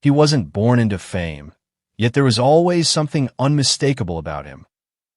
He wasn't born into fame, yet there was always something unmistakable about him.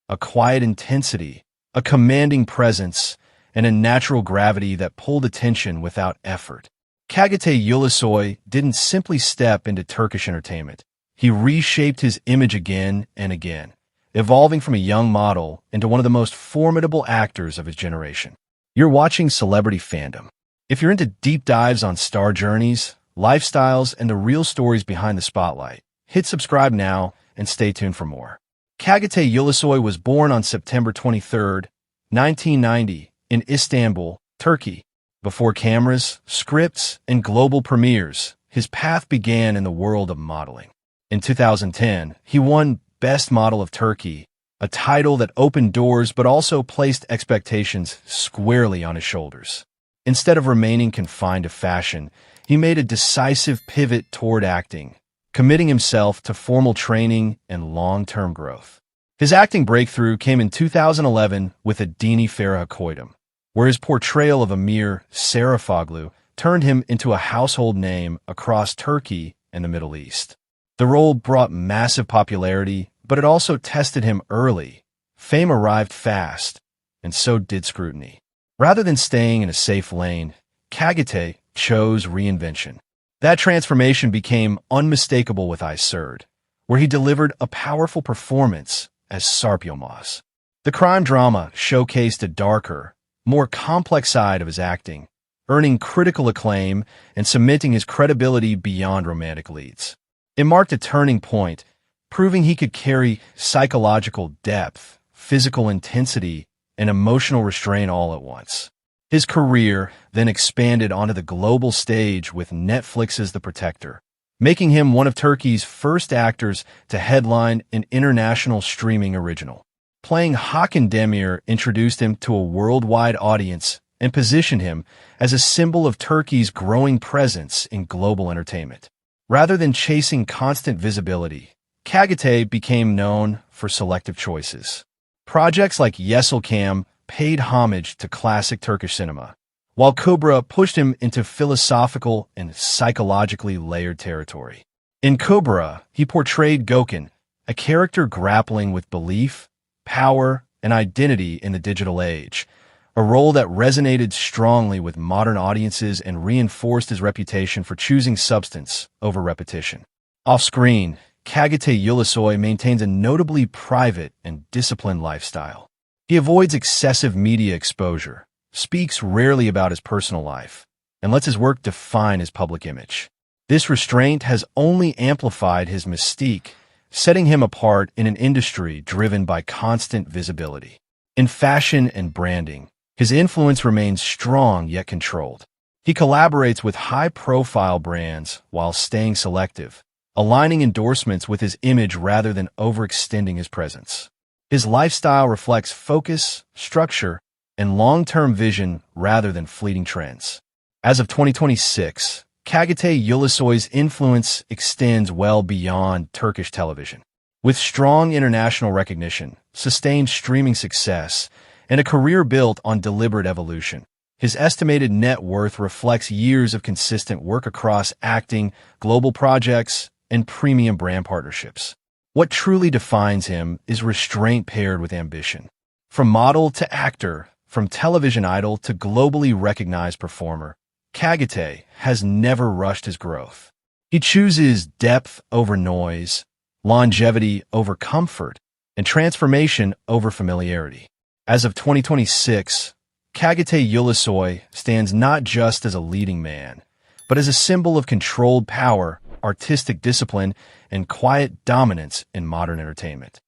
A quiet intensity, a commanding presence, and a natural gravity that pulled attention without effort. Çağatay Ulusoy didn't simply step into Turkish entertainment. He reshaped his image again and again, evolving from a young model into one of the most formidable actors of his generation. You're watching Celebrity Fandom. If you're into deep dives on star journeys, lifestyles, and the real stories behind the spotlight, hit subscribe now and stay tuned for more. Çağatay Ulusoy was born on September 23, 1990, in Istanbul, Turkey. Before cameras, scripts, and global premieres, his path began in the world of modeling. In 2010, he won Best Model of Turkey, a title that opened doors but also placed expectations squarely on his shoulders. Instead of remaining confined to fashion, he made a decisive pivot toward acting, committing himself to formal training and long-term growth. His acting breakthrough came in 2011 with Adini Farah Koydum, where his portrayal of Amir Sarafoglu turned him into a household name across Turkey and the Middle East. The role brought massive popularity, but it also tested him early. Fame arrived fast, and so did scrutiny. Rather than staying in a safe lane, Çağatay chose reinvention. That transformation became unmistakable with I Surd, where he delivered a powerful performance as Sarp Yılmaz. The crime drama showcased a darker, more complex side of his acting, earning critical acclaim and cementing his credibility beyond romantic leads. It marked a turning point, proving he could carry psychological depth, physical intensity, and emotional restraint all at once. His career then expanded onto the global stage with Netflix's The Protector, making him one of Turkey's first actors to headline an international streaming original. Playing Hakan Demir introduced him to a worldwide audience and positioned him as a symbol of Turkey's growing presence in global entertainment. Rather than chasing constant visibility, Çağatay became known for selective choices. Projects like Yeşilçam paid homage to classic Turkish cinema, while Kubra pushed him into philosophical and psychologically layered territory. In Kubra, he portrayed Gökhan, a character grappling with belief, power, and identity in the digital age, a role that resonated strongly with modern audiences and reinforced his reputation for choosing substance over repetition. Off-screen, Çağatay Ulusoy maintains a notably private and disciplined lifestyle. He avoids excessive media exposure, speaks rarely about his personal life, and lets his work define his public image. This restraint has only amplified his mystique, setting him apart in an industry driven by constant visibility. In fashion and branding, his influence remains strong yet controlled. He collaborates with high-profile brands while staying selective, aligning endorsements with his image rather than overextending his presence. His lifestyle reflects focus, structure, and long-term vision rather than fleeting trends. As of 2026, Çağatay Ulusoy's influence extends well beyond Turkish television. With strong international recognition, sustained streaming success, and a career built on deliberate evolution, his estimated net worth reflects years of consistent work across acting, global projects, and premium brand partnerships. What truly defines him is restraint paired with ambition. From model to actor, from television idol to globally recognized performer, Çağatay has never rushed his growth. He chooses depth over noise, longevity over comfort, and transformation over familiarity. As of 2026, Çağatay Ulusoy stands not just as a leading man, but as a symbol of controlled power, artistic discipline, and quiet dominance in modern entertainment.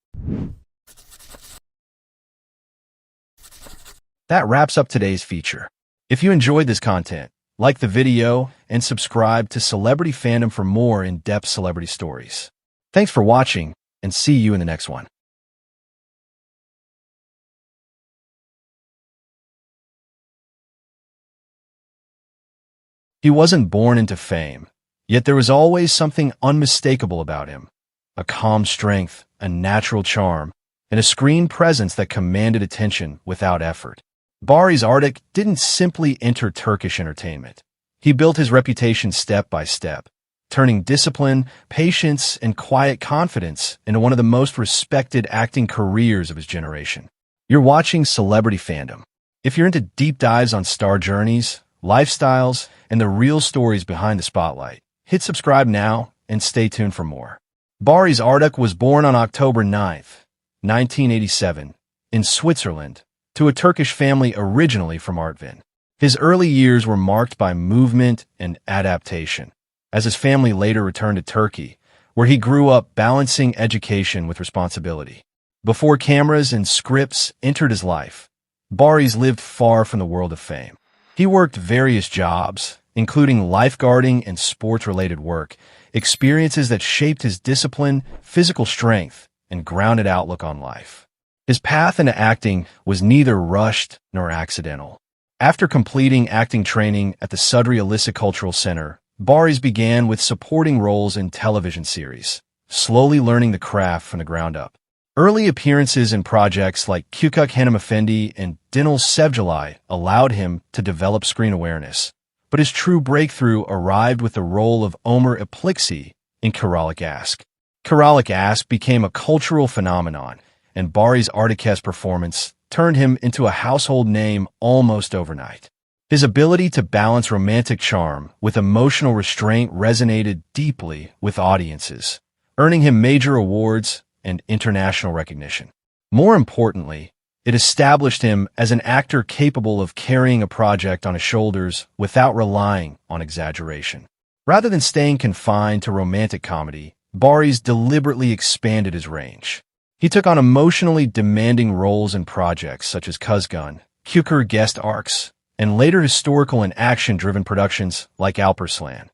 That wraps up today's feature. If you enjoyed this content, like the video and subscribe to Celebrity Fandom for more in-depth celebrity stories. Thanks for watching, and see you in the next one. He wasn't born into fame, yet there was always something unmistakable about him. A calm strength, a natural charm, and a screen presence that commanded attention without effort. Barış Arduç didn't simply enter Turkish entertainment. He built his reputation step by step, turning discipline, patience, and quiet confidence into one of the most respected acting careers of his generation. You're watching Celebrity Fandom. If you're into deep dives on star journeys, lifestyles, and the real stories behind the spotlight, hit subscribe now and stay tuned for more. Barış Arduç was born on October 9th, 1987, in Switzerland, to a Turkish family originally from Artvin. His early years were marked by movement and adaptation, as his family later returned to Turkey, where he grew up balancing education with responsibility. Before cameras and scripts entered his life, Barış lived far from the world of fame. He worked various jobs, including lifeguarding and sports-related work, experiences that shaped his discipline, physical strength, and grounded outlook on life. His path into acting was neither rushed nor accidental. After completing acting training at the Sudri Alisa Cultural Center, Barış began with supporting roles in television series, slowly learning the craft from the ground up. Early appearances in projects like Küçük Hanımefendi and Dinle Sevgili allowed him to develop screen awareness, but his true breakthrough arrived with the role of Ömer Ipliksi in Kiralık Aşk. Kiralık Aşk became a cultural phenomenon, and Barış Arduç's performance turned him into a household name almost overnight. His ability to balance romantic charm with emotional restraint resonated deeply with audiences, earning him major awards and international recognition. More importantly, it established him as an actor capable of carrying a project on his shoulders without relying on exaggeration. Rather than staying confined to romantic comedy, Barış deliberately expanded his range. He took on emotionally demanding roles in projects such as Kuzgun, Küçük guest arcs, and later historical and action-driven productions like Alparslan,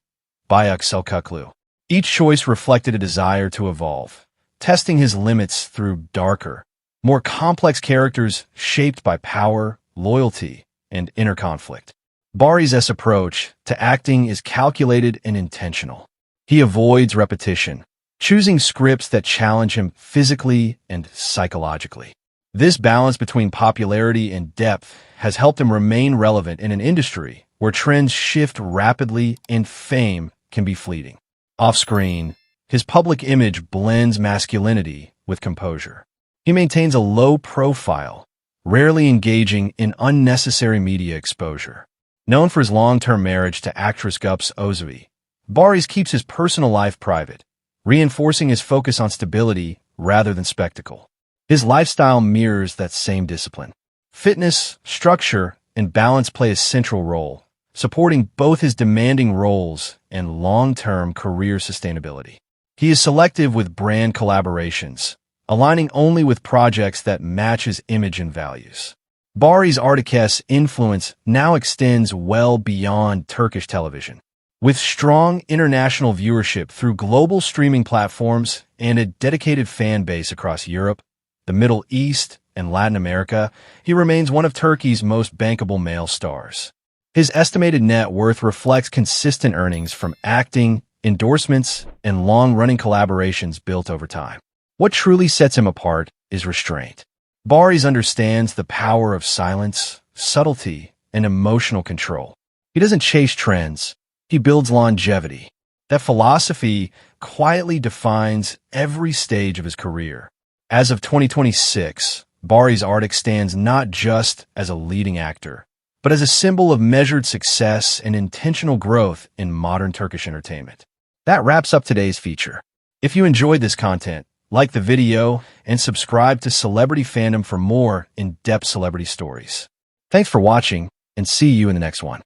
Büyük Selçuklu. Each choice reflected a desire to evolve, testing his limits through darker, more complex characters shaped by power, loyalty, and inner conflict. Barış's approach to acting is calculated and intentional. He avoids repetition, choosing scripts that challenge him physically and psychologically. This balance between popularity and depth has helped him remain relevant in an industry where trends shift rapidly and fame can be fleeting. Off-screen, his public image blends masculinity with composure. He maintains a low profile, rarely engaging in unnecessary media exposure. Known for his long-term marriage to actress Güps Özvi, Barış keeps his personal life private, reinforcing his focus on stability rather than spectacle. His lifestyle mirrors that same discipline. Fitness, structure, and balance play a central role, supporting both his demanding roles and long-term career sustainability. He is selective with brand collaborations, aligning only with projects that match his image and values. Barış Arduç's influence now extends well beyond Turkish television. With strong international viewership through global streaming platforms and a dedicated fan base across Europe, the Middle East, and Latin America, he remains one of Turkey's most bankable male stars. His estimated net worth reflects consistent earnings from acting, endorsements, and long-running collaborations built over time. What truly sets him apart is restraint. Barış understands the power of silence, subtlety, and emotional control. He doesn't chase trends. He builds longevity. That philosophy quietly defines every stage of his career. As of 2026, Barış Arduç stands not just as a leading actor, but as a symbol of measured success and intentional growth in modern Turkish entertainment. That wraps up today's feature. If you enjoyed this content, like the video and subscribe to Celebrity Fandom for more in-depth celebrity stories. Thanks for watching, and see you in the next one.